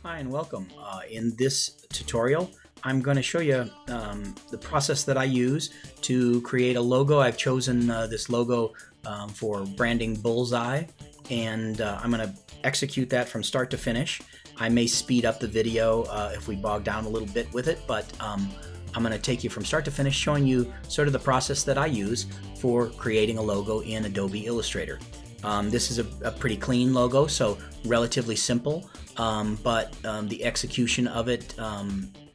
Hi and welcome. In this tutorial, I'm going to show you the process that I use to create a logo. I've chosen this logo for branding Bullseye, and I'm going to execute that from start to finish. I may speed up the video if we bog down a little bit with it, but I'm going to take you from start to finish, showing you sort of the process that I use for creating a logo in Adobe Illustrator. This is a pretty clean logo, so relatively simple, but the execution of it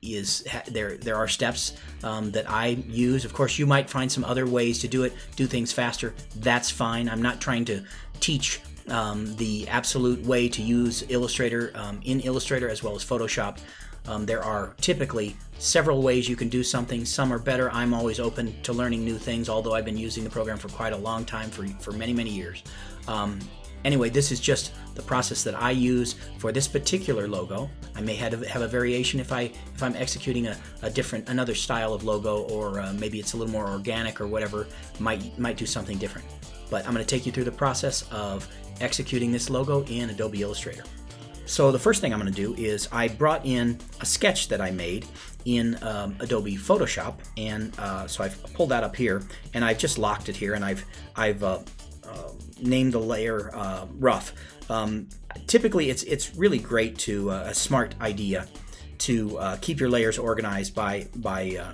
is there are steps that I use. Of course, you might find some other ways to do things faster. That's fine. I'm not trying to teach the absolute way to use Illustrator in Illustrator as well as Photoshop. There are typically several ways you can do something. Some are better. I'm always open to learning new things, although I've been using the program for quite a long time, for many years. Anyway, this is just the process that I use for this particular logo. I may have a variation if I'm executing another style of logo, or maybe it's a little more organic or whatever, might do something different. But I'm going to take you through the process of executing this logo in Adobe Illustrator. So the first thing I'm going to do is I brought in a sketch that I made in Adobe Photoshop, and so I've pulled that up here, and I've just locked it here, and I've named the layer rough. Typically, it's really great to a smart idea to keep your layers organized by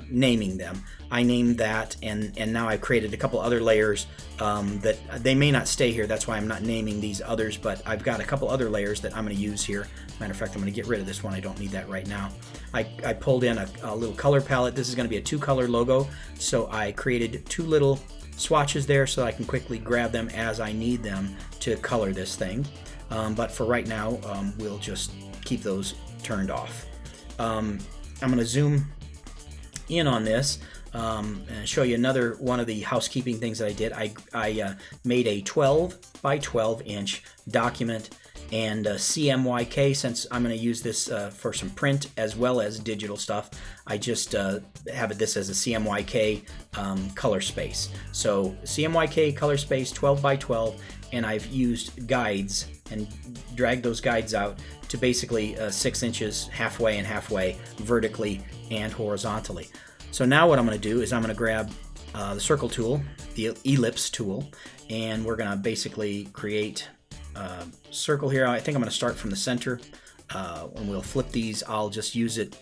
naming them. I named that, and now I've created a couple other layers that they may not stay here. That's why I'm not naming these others, but I've got a couple other layers that I'm going to use here. Matter of fact, I'm going to get rid of this one. I don't need that right now. I pulled in a little color palette. This is going to be a two-color logo, so I created two little swatches there so I can quickly grab them as I need them to color this thing. But for right now, we'll just keep those turned off. I'm going to zoom in on this and show you another one of the housekeeping things that I did. I made a 12 by 12 inch document, and CMYK, since I'm going to use this for some print as well as digital stuff, I just have this as a CMYK color space. So CMYK color space 12 by 12, and I've used guides and dragged those guides out to basically 6 inches halfway and halfway, vertically and horizontally. So now what I'm going to do is I'm going to grab the circle tool, the ellipse tool, and we're going to basically create a circle here. I think I'm going to start from the center. When we'll flip these, I'll just use it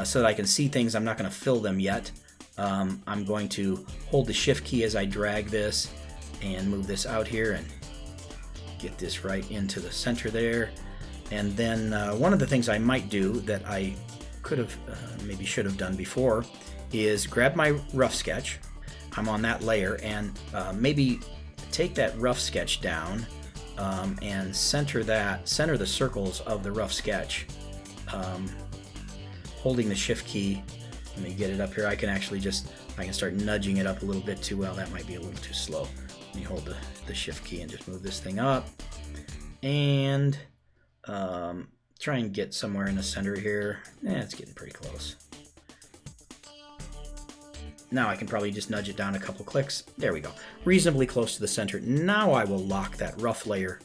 so that I can see things. I'm not going to fill them yet. I'm going to hold the shift key as I drag this and move this out here and get this right into the center there. And then one of the things I might do that I could have maybe should have done before is grab my rough sketch. I'm on that layer, and maybe take that rough sketch down and center the circles of the rough sketch, holding the shift key. Let me get it up here. I can start nudging it up a little bit too. Well, that might be a little too slow. Let me hold the shift key and just move this thing up, and try and get somewhere in the center here. It's getting pretty close. Now I can probably just nudge it down a couple clicks. There we go. Reasonably close to the center. Now I will lock that rough layer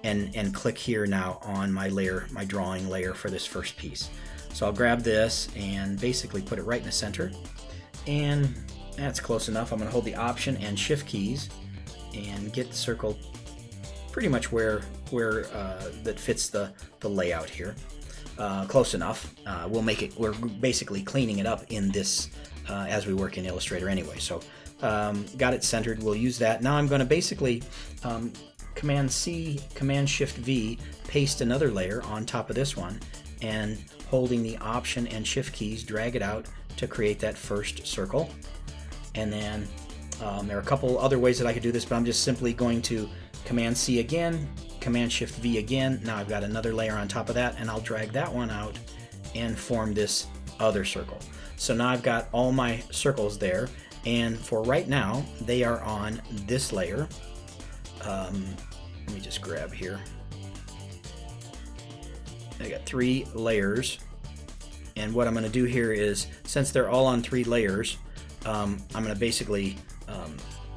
and click here now on my layer, my drawing layer for this first piece. So I'll grab this and basically put it right in the center. And that's close enough. I'm going to hold the Option and Shift keys and get the circle pretty much where that fits the layout here. Close enough. We're basically cleaning it up in this as we work in Illustrator anyway. So got it centered. We'll use that. Now I'm going to basically Command C, Command Shift V, paste another layer on top of this one, and holding the Option and Shift keys, drag it out to create that first circle. And then there are a couple other ways that I could do this, but I'm just simply going to Command C again, Command Shift V again. Now I've got another layer on top of that, and I'll drag that one out and form this other circle. So now I've got all my circles there, and for right now they are on this layer. Let me just grab here. I got 3 layers, and what I'm going to do here is, since they're all on 3 layers, I'm going to basically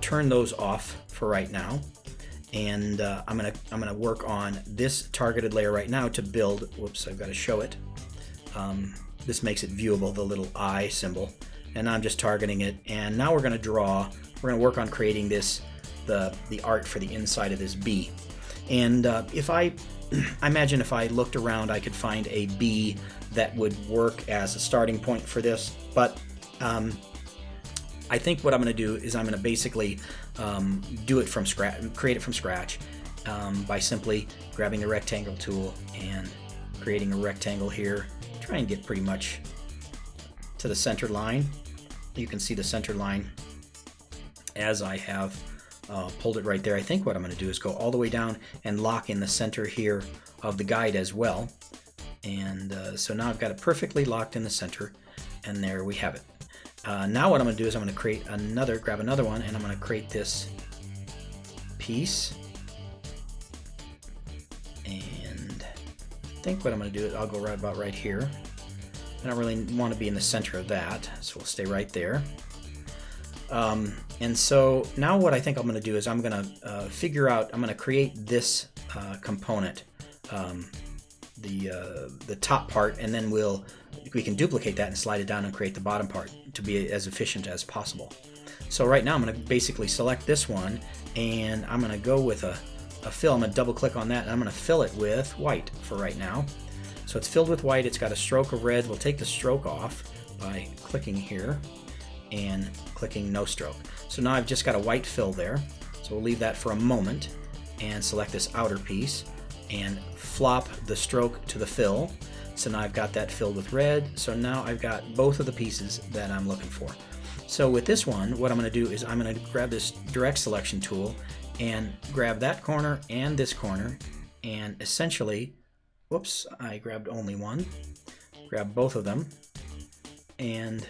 turn those off for right now, and I'm gonna work on this targeted layer right now to build. Whoops, I've got to show it. This makes it viewable, the little eye symbol, and I'm just targeting it. And now we're going to draw. We're going to work on creating this, the art for the inside of this bee. And if I imagine if I looked around, I could find a bee that would work as a starting point for this. But I think what I'm going to do is I'm going to basically do it from scratch, create it from scratch by simply grabbing the rectangle tool and creating a rectangle here. Try and get pretty much to the center line. You can see the center line as I have pulled it right there. I think what I'm going to do is go all the way down and lock in the center here of the guide as well. And so now I've got it perfectly locked in the center, and there we have it. Now what I'm going to do is I'm going to create another, grab another one, and I'm going to create this piece. And I think what I'm going to do is I'll go right about right here. I don't really want to be in the center of that, so we'll stay right there. And so now what I think I'm going to do is I'm going to figure out, I'm going to create this component, the top part, and then we can duplicate that and slide it down and create the bottom part to be as efficient as possible. So right now I'm going to basically select this one, and I'm going to go with a fill. I'm going to double click on that, and I'm going to fill it with white for right now. So it's filled with white. It's got a stroke of red. We'll take the stroke off by clicking here and clicking no stroke. So now I've just got a white fill there. So we'll leave that for a moment and select this outer piece and flop the stroke to the fill. So now I've got that filled with red. So now I've got both of the pieces that I'm looking for. So with this one, what I'm going to do is I'm going to grab this direct selection tool and grab that corner and this corner, and essentially, whoops, I grabbed only one. Grab both of them and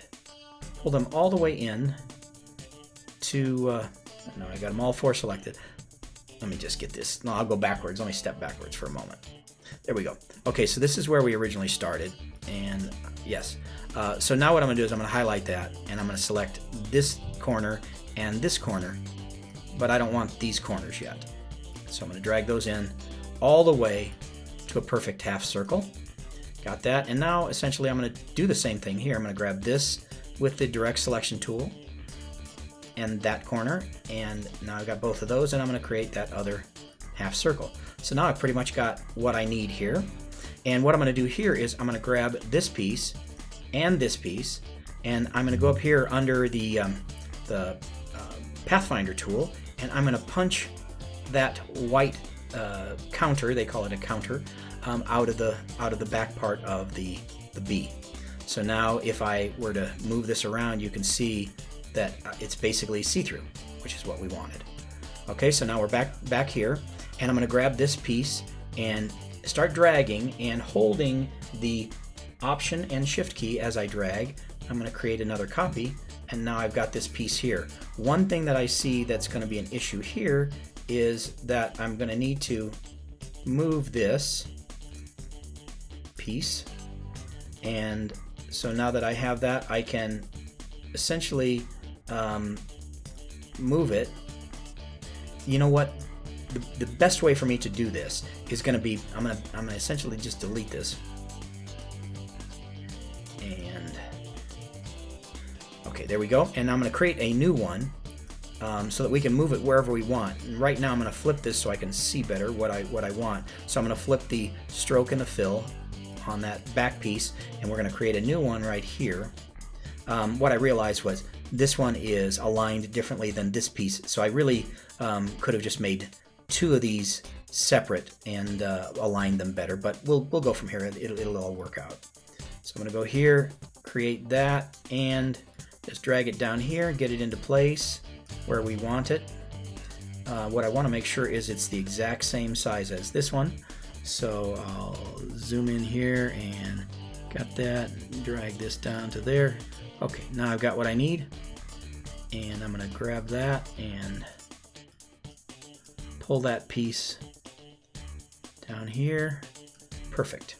pull them all the way in to, no, I got them all four selected. Let me just get this. No, I'll go backwards. Let me step backwards for a moment. There we go. Okay, so this is where we originally started, and yes. So now what I'm going to do is I'm going to highlight that, and I'm going to select this corner and this corner, but I don't want these corners yet. So I'm going to drag those in all the way to a perfect half circle. Got that, and now essentially I'm going to do the same thing here. I'm going to grab this with the direct selection tool and that corner, and now I've got both of those, and I'm going to create that other half circle. So now I've pretty much got what I need here, and what I'm going to do here is I'm going to grab this piece and this piece, and I'm going to go up here under the Pathfinder tool, and I'm going to punch that white counter, they call it a counter, out of the back part of the bee. So now if I were to move this around, you can see that it's basically see-through, which is what we wanted. Okay, so now we're back here, and I'm going to grab this piece and start dragging and holding the Option and Shift key as I drag. I'm going to create another copy, and now I've got this piece here. One thing that I see that's going to be an issue here is that I'm going to need to move this piece, and so now that I have that, I can essentially move it. You know what? The best way for me to do this is going to be I'm gonna essentially just delete this, and okay, there we go. And I'm going to create a new one so that we can move it wherever we want. And right now I'm going to flip this so I can see better what I want. So I'm going to flip the stroke and the fill on that back piece, and we're going to create a new one right here. What I realized was this one is aligned differently than this piece, so I really could have just made two of these separate and aligned them better, but we'll go from here. It'll all work out. So I'm going to go here, create that, and just drag it down here, get it into place where we want it. What I want to make sure is it's the exact same size as this one. So I'll zoom in here and got that, drag this down to there. Okay, now I've got what I need, and I'm going to grab that and pull that piece down here. Perfect.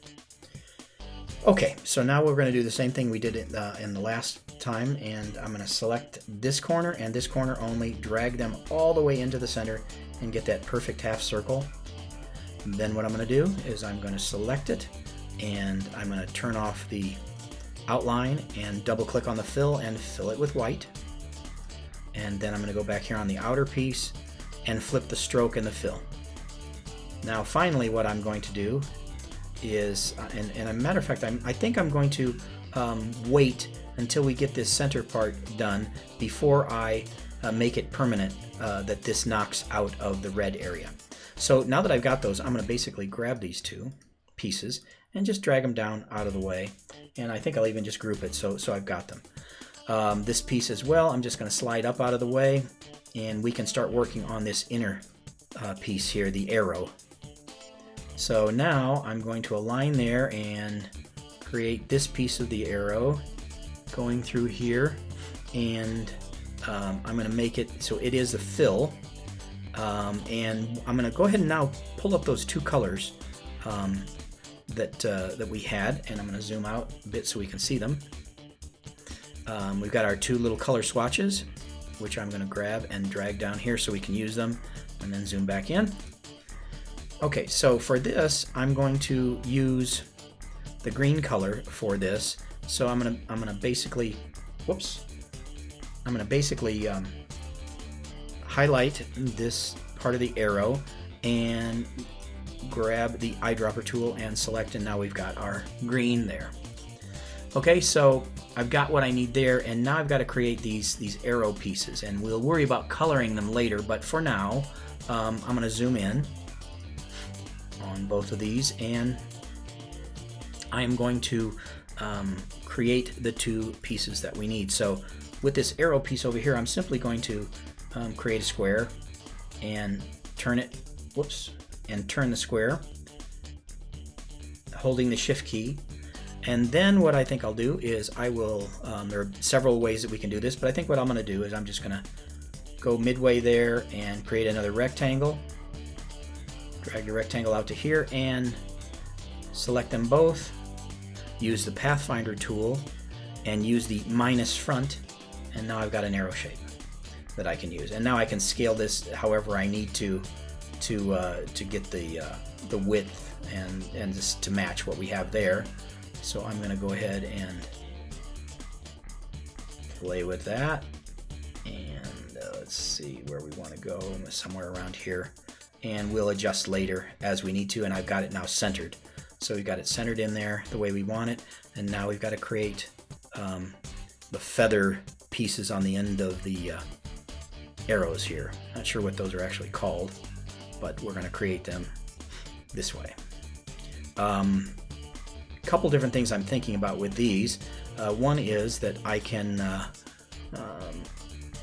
Okay, so now we're going to do the same thing we did in the last time, and I'm going to select this corner and this corner only, drag them all the way into the center and get that perfect half circle. And then what I'm going to do is I'm going to select it, and I'm going to turn off the outline and double click on the fill and fill it with white. And then I'm going to go back here on the outer piece and flip the stroke and the fill. Now finally what I'm going to do is, and a matter of fact, I think I'm going to wait until we get this center part done before I make it permanent, that this knocks out of the red area. So now that I've got those, I'm going to basically grab these two pieces and just drag them down out of the way, and I think I'll even just group it so I've got them. This piece as well, I'm just going to slide up out of the way, and we can start working on this inner piece here, the arrow. So now I'm going to align there and create this piece of the arrow going through here, and I'm going to make it so it is a fill, and I'm going to go ahead and now pull up those two colors that we had, and I'm going to zoom out a bit so we can see them. We've got our two little color swatches, which I'm going to grab and drag down here so we can use them, and then zoom back in. Okay, so for this, I'm going to use the green color for this. So I'm gonna basically, highlight this part of the arrow and grab the eyedropper tool and select, and now we've got our green there. Okay, so I've got what I need there, and now I've got to create these arrow pieces, and we'll worry about coloring them later, but for now, I'm going to zoom in on both of these, and I am going to create the two pieces that we need. So with this arrow piece over here, I'm simply going to create a square and turn it, and turn the square, holding the shift key. And then what I think I'll do is I will, there are several ways that we can do this, but I think what I'm going to do is I'm just going to go midway there and create another rectangle. Drag the rectangle out to here and select them both. Use the Pathfinder tool and use the minus front, and now I've got an arrow shape that I can use. And now I can scale this however I need to get the width and just to match what we have there. So I'm going to go ahead and play with that, and let's see where we want to go, somewhere around here, and we'll adjust later as we need to. And I've got it now centered, so we've got it centered in there the way we want it. And now we've got to create the feather pieces on the end of the arrows here. Not sure what those are actually called, but we're going to create them this way. Couple different things I'm thinking about with these. One is that I can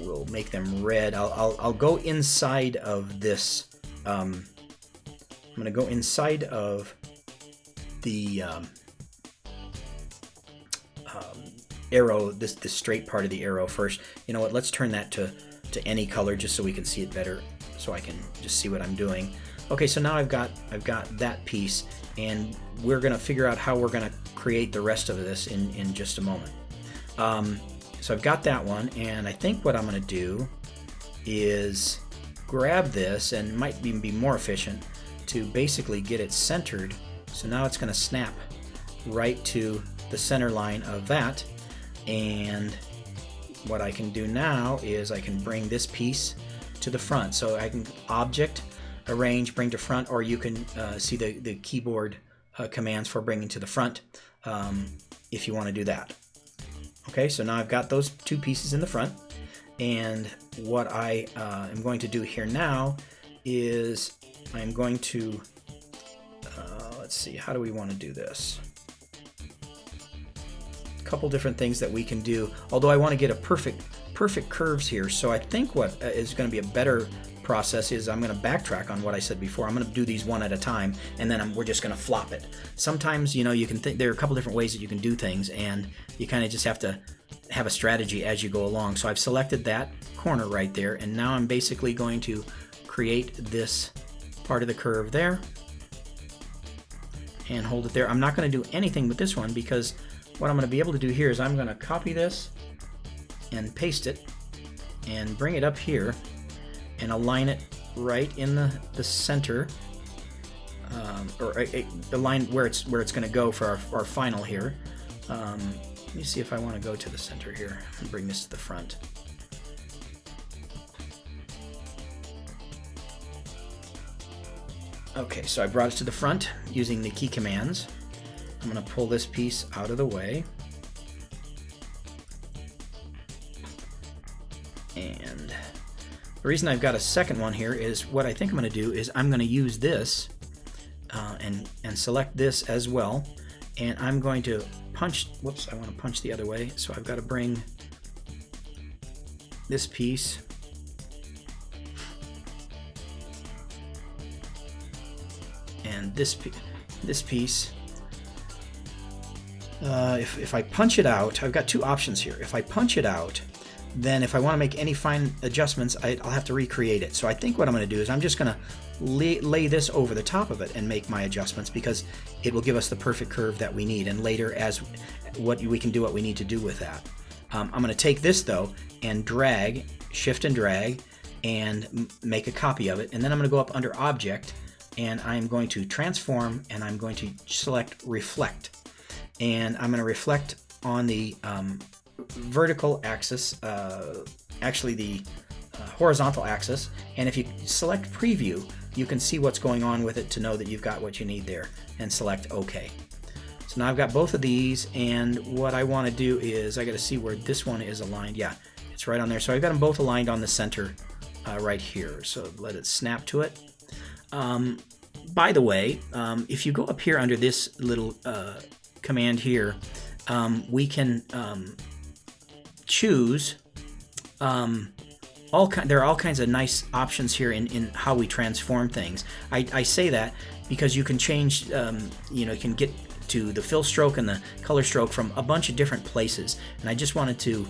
we'll make them red. I'll go inside of this. I'm going to go inside of the arrow, this straight part of the arrow first. You know what? Let's turn that to any color just so we can see it better, so I can just see what I'm doing. Okay, so now I've got that piece, and we're going to figure out how we're going to create the rest of this in just a moment. So I've got that one, and I think what I'm going to do is grab this, and it might even be more efficient to basically get it centered. So now it's going to snap right to the center line of that, and what I can do now is I can bring this piece to the front. So I can object, arrange, bring to front, or you can see the keyboard commands for bringing to the front if you want to do that. Okay, so now I've got those two pieces in the front, and what I am going to do here now is I'm going to let's see, how do we want to do this? A couple different things that we can do, although I want to get a perfect curves here. So I think what is going to be a better process is I'm going to backtrack on what I said before. I'm going to do these one at a time, and then we're just going to flop it. Sometimes, you know, you can think there are a couple different ways that you can do things, and you kind of just have to have a strategy as you go along. So I've selected that corner right there, and now I'm basically going to create this part of the curve there and hold it there. I'm not going to do anything with this one, because what I'm going to be able to do here is I'm going to copy this and paste it and bring it up here and align it right in the center, or align where it's going to go for our final here. Let me see if I want to go to the center here and bring this to the front. Okay, so I brought it to the front using the key commands. I'm going to pull this piece out of the way. And the reason I've got a second one here is what I think I'm going to do is I'm going to use this and select this as well. And I'm going to punch, whoops, I want to punch the other way. So I've got to bring this piece and this piece. If I punch it out, I've got two options here. If I punch it out, then if I want to make any fine adjustments, I'll have to recreate it. So I think what I'm going to do is I'm just going to lay this over the top of it and make my adjustments, because it will give us the perfect curve that we need. And later, as we can do what we need to do with that. I'm going to take this though and drag, shift and drag, and make a copy of it. And then I'm going to go up under Object, and I'm going to transform, and I'm going to select Reflect. And I'm going to reflect on the vertical axis, actually the horizontal axis. And if you select Preview, you can see what's going on with it to know that you've got what you need there, and select OK. So now I've got both of these, and what I want to do is I got to see where this one is aligned. Yeah, it's right on there. So I've got them both aligned on the center right here. So let it snap to it. By the way, if you go up here under this little command here, we can choose there are all kinds of nice options here in how we transform things. I say that because you can change, you can get to the fill stroke and the color stroke from a bunch of different places. And I just wanted to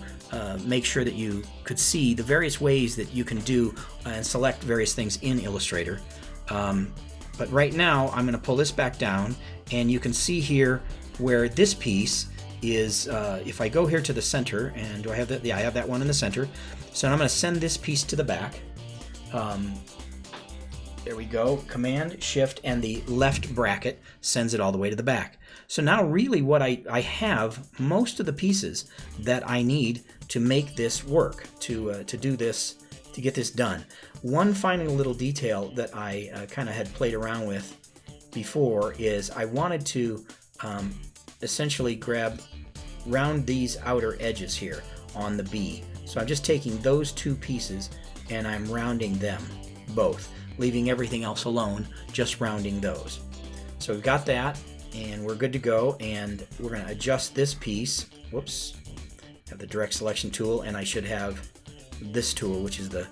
make sure that you could see the various ways that you can do and select various things in Illustrator. But right now I'm going to pull this back down, and you can see here where this piece is, if I go here to the center, and do I have that? Yeah, I have that one in the center. So now I'm going to send this piece to the back. There we go. Command, Shift, and the left bracket sends it all the way to the back. So now really what I have most of the pieces that I need to make this work, to do this, to get this done. One final little detail that I kind of had played around with before is I wanted to essentially round these outer edges here on the B. So I'm just taking those two pieces and I'm rounding them both, leaving everything else alone, just rounding those. So we've got that, and we're good to go, and we're going to adjust this piece. Whoops. Have the direct selection tool, and I should have this tool, which is the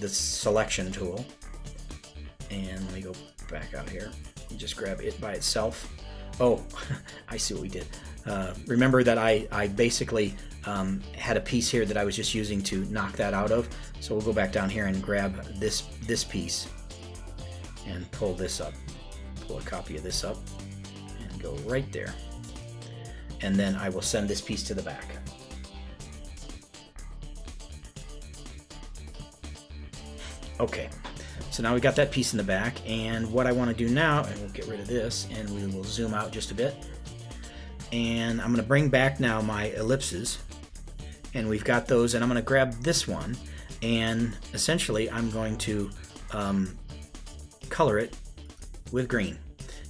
selection tool. And let me go back out here and just grab it by itself. Oh, I see what we did. Remember that I basically had a piece here that I was just using to knock that out of. So we'll go back down here and grab this piece and pull this up. Pull a copy of this up and go right there. And then I will send this piece to the back. Okay, so now we've got that piece in the back, and what I want to do now, and we'll get rid of this, and we will zoom out just a bit. And I'm going to bring back now my ellipses, and we've got those, and I'm going to grab this one, and essentially I'm going to color it with green,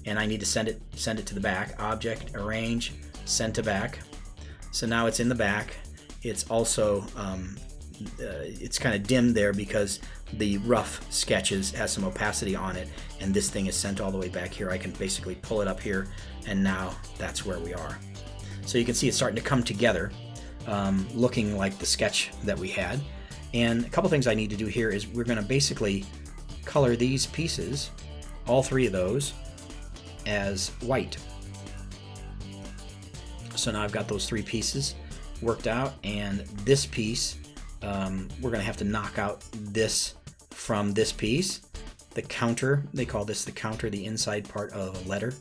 and I need to send it to the back. Object, Arrange, Send to Back. So now it's in the back. It's also it's kind of dimmed there because the rough sketches has some opacity on it, and this thing is sent all the way back here. I can basically pull it up here, and now that's where we are. So you can see it's starting to come together, looking like the sketch that we had. And a couple things I need to do here is we're going to basically color these pieces, all three of those, as white. So now I've got those three pieces worked out, and this piece, we're going to have to knock out this from this piece. The counter, they call this the counter, the inside part of a letter.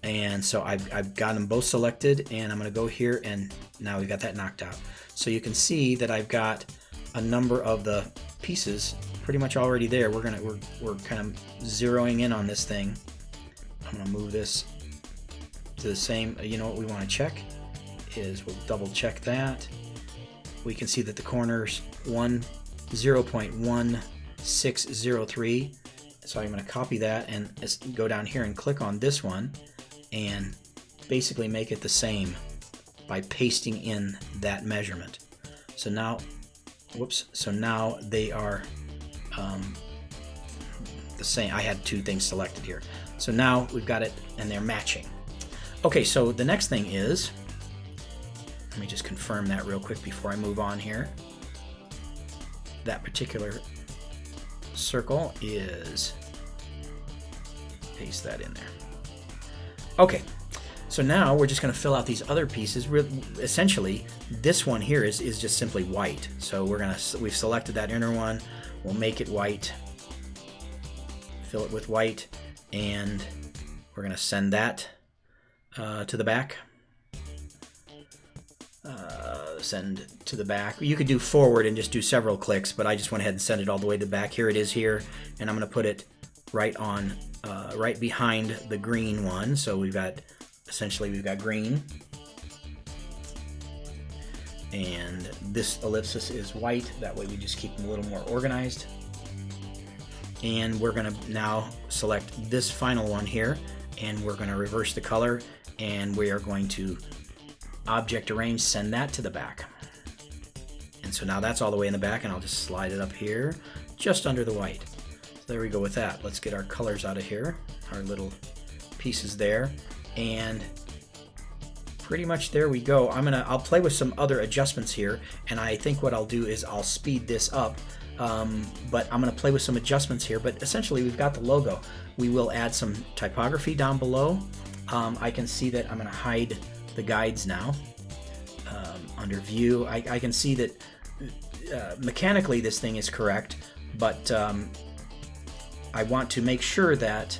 And so I've got them both selected, and I'm going to go here and Now we've got that knocked out. So you can see that I've got a number of the pieces pretty much already there. We're kind of zeroing in on this thing. I'm gonna move this to the same. You know what we want to check is we'll double check that. We can see that the corners 0.1603. So I'm going to copy that and go down here and click on this one and basically make it the same by pasting in that measurement. So now, whoops, so now they are the same. I had two things selected here. So now we've got it and they're matching. Okay, so the next thing is, let me just confirm that real quick before I move on here. That particular circle is, paste that in there. Okay, so now we're just going to fill out these other pieces. Essentially, this one here is just simply white. So we've selected that inner one. We'll make it white. Fill it with white, and we're going to send that to the back. Send to the back. You could do forward and just do several clicks, but I just went ahead and sent it all the way to the back. Here it is here, and I'm going to put it right on, right behind the green one. So we've got green, and this ellipsis is white. That way we just keep them a little more organized. And we're going to now select this final one here, and we're going to reverse the color, and we are going to object arrange, send that to the back. And so now that's all the way in the back, and I'll just slide it up here just under the white. So there we go with that. Let's get our colors out of here, our little pieces there, and pretty much there we go. I'll play with some other adjustments here, and I think what I'll do is I'll speed this up, but I'm going to play with some adjustments here. But essentially we've got the logo. We will add some typography down below. I can see that I'm going to hide the guides now. Under view, I can see that mechanically this thing is correct, but I want to make sure that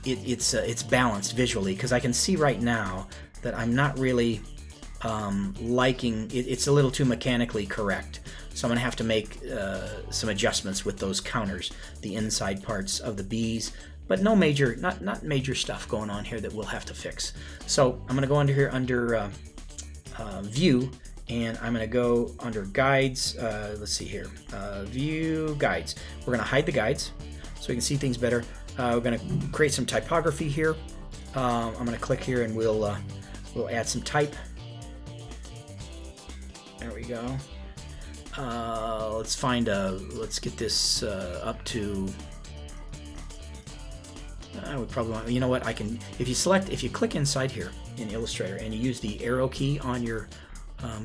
it's balanced visually, because I can see right now that I'm not really liking it. It's a little too mechanically correct, so I'm gonna have to make some adjustments with those counters, the inside parts of the B's. But no major, not major stuff going on here that we'll have to fix. So I'm gonna go under here under view, and I'm gonna go under guides. Let's see here, view guides. We're gonna hide the guides so we can see things better. We're gonna create some typography here. I'm gonna click here and we'll add some type. There we go. Let's get this up to. I would probably want, you know what, if you click inside here in Illustrator and you use the arrow key on your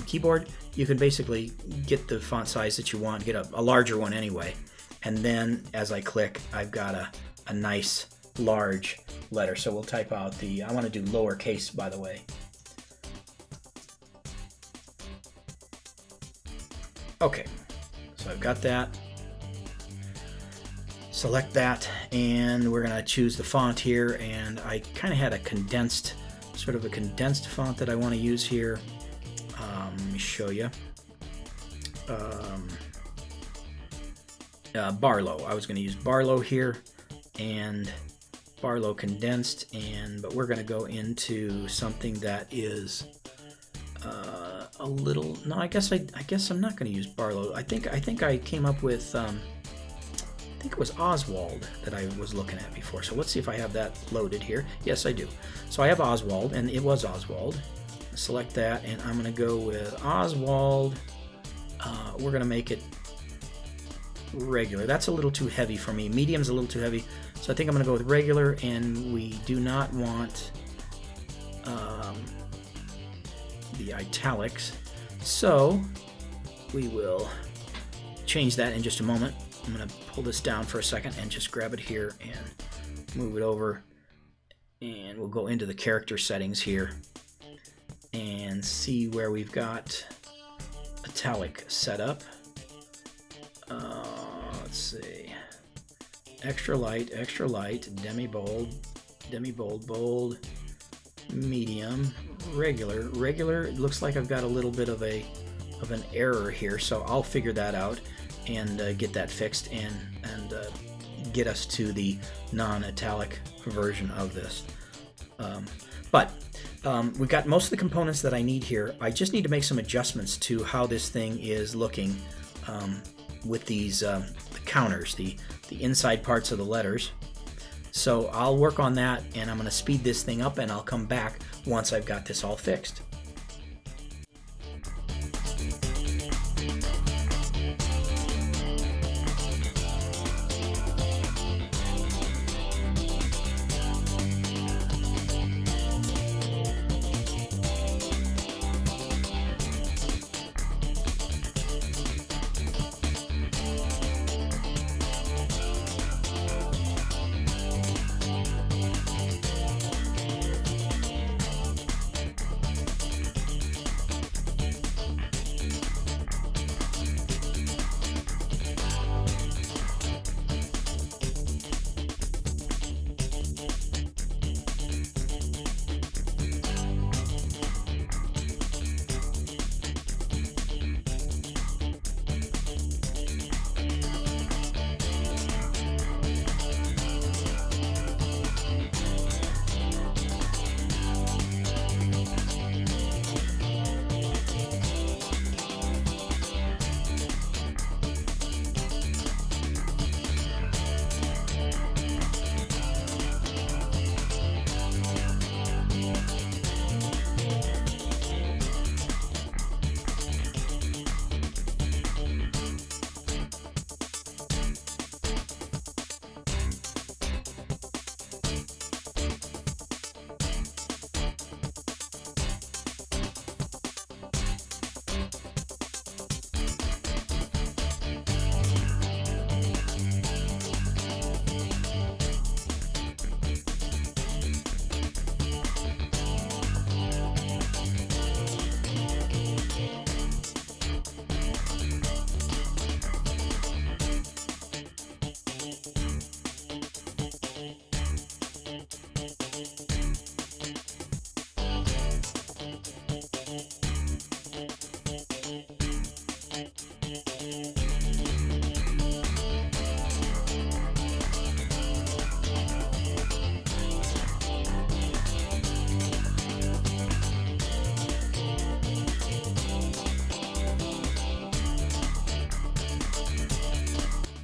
keyboard, you can basically get the font size that you want, get a larger one anyway. And then as I click, I've got a nice large letter. So we'll type out I want to do lowercase, by the way. Okay, so I've got that. Select that, and we're going to choose the font here, and I kind of had a condensed font that I want to use here. Let me show you. Barlow. I was going to use Barlow here, and Barlow condensed, but we're going to go into something that is a little. No, I guess I'm not going to use Barlow. I think I came up with. I think it was Oswald that I was looking at before. So let's see if I have that loaded here. Yes, I do. So I have Oswald, and it was Oswald. Select that, and I'm going to go with Oswald. We're going to make it regular. That's a little too heavy for me. Medium's a little too heavy. So I think I'm going to go with regular, and we do not want the italics. So we will change that in just a moment. I'm going to pull this down for a second and just grab it here and move it over, and we'll go into the character settings here and see where we've got italic set up. Let's see, extra light, demi bold, bold, medium, regular. It looks like I've got a little bit of an error here, so I'll figure that out and get that fixed and get us to the non-italic version of this. But we've got most of the components that I need here. I just need to make some adjustments to how this thing is looking with these the counters, the inside parts of the letters. So I'll work on that, and I'm going to speed this thing up, and I'll come back once I've got this all fixed.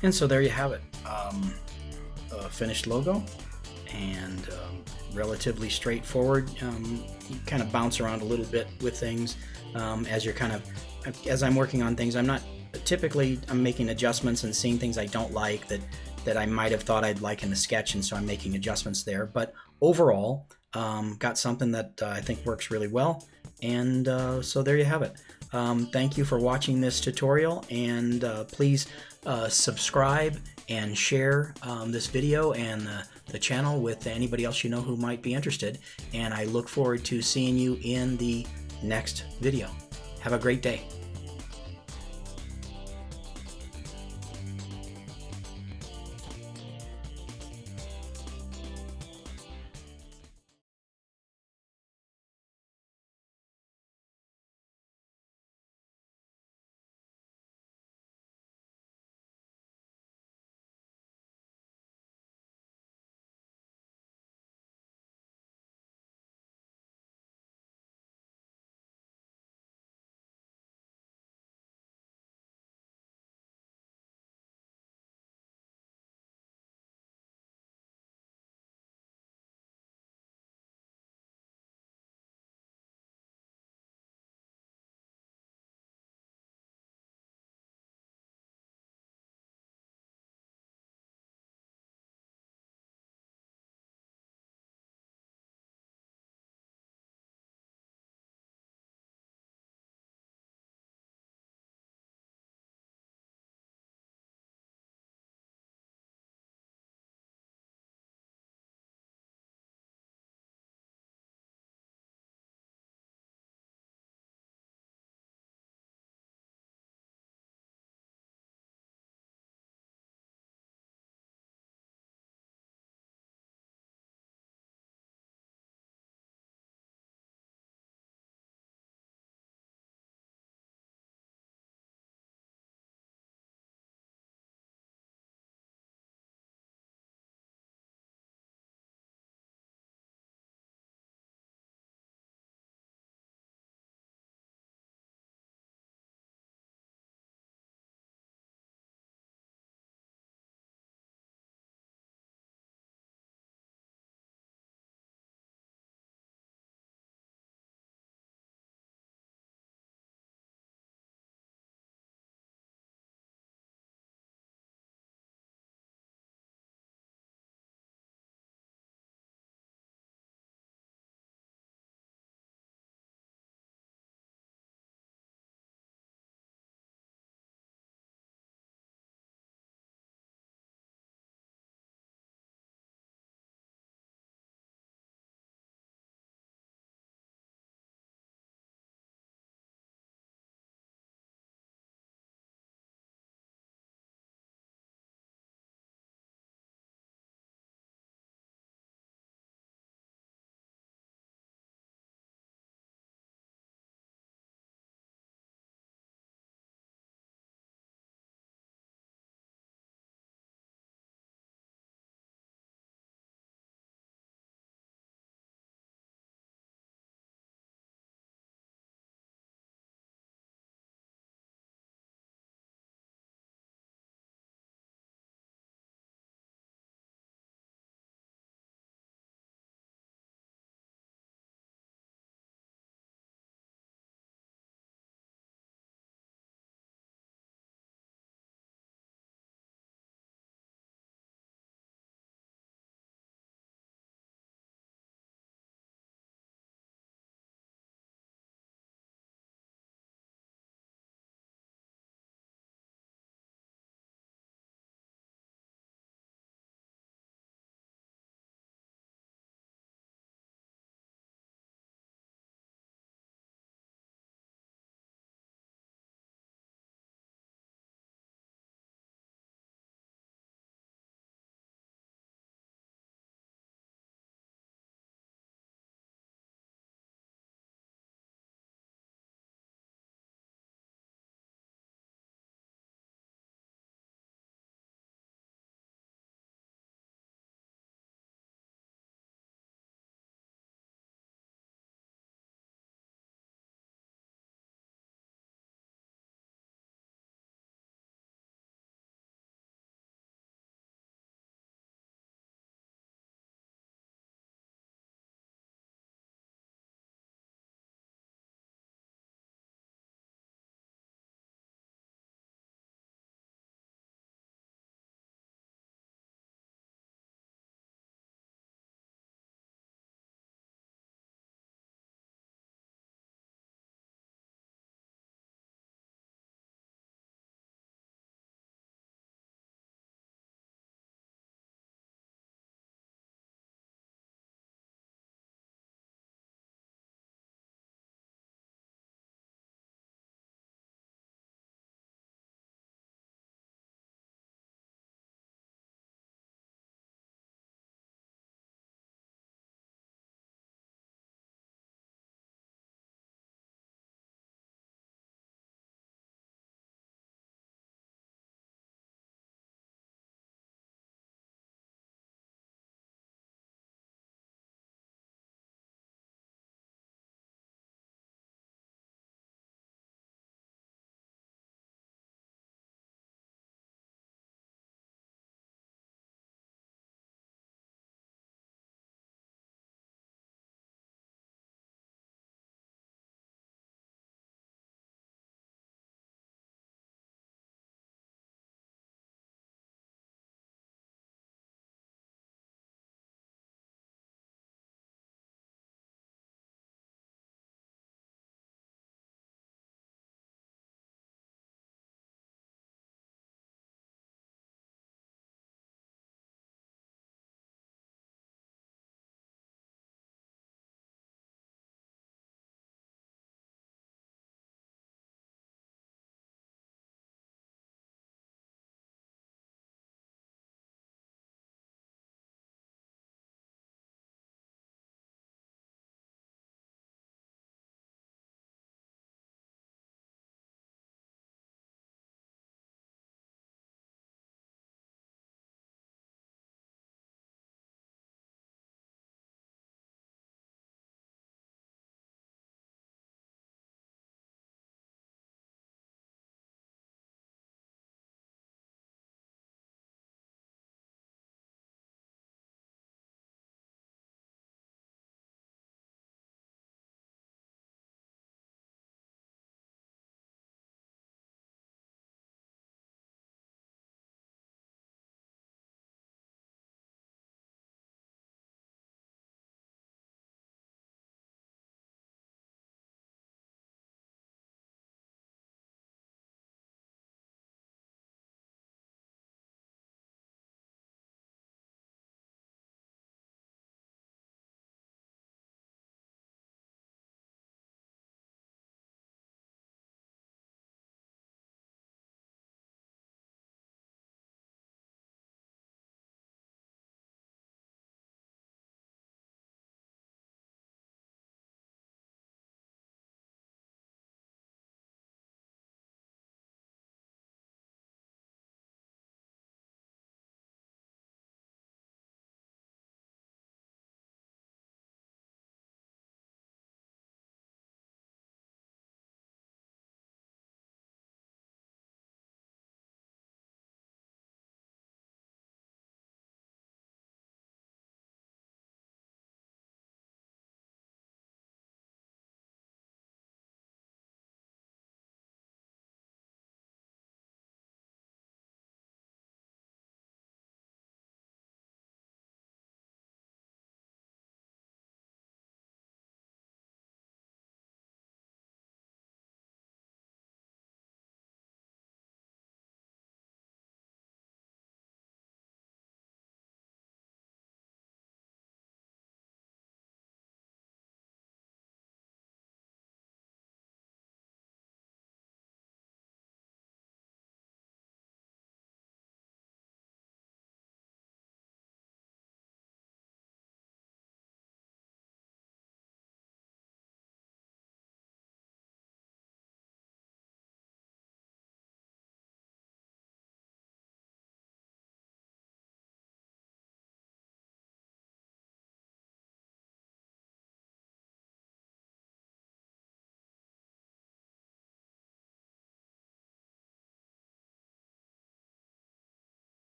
And so there you have it, a finished logo, and relatively straightforward. You kind of bounce around a little bit with things as I'm working on things. I'm making adjustments and seeing things I don't like that I might have thought I'd like in the sketch, and so I'm making adjustments there. But overall, got something that I think works really well, and so there you have it. Thank you for watching this tutorial, and please subscribe and share this video and the channel with anybody else you know who might be interested, and I look forward to seeing you in the next video. Have a great day.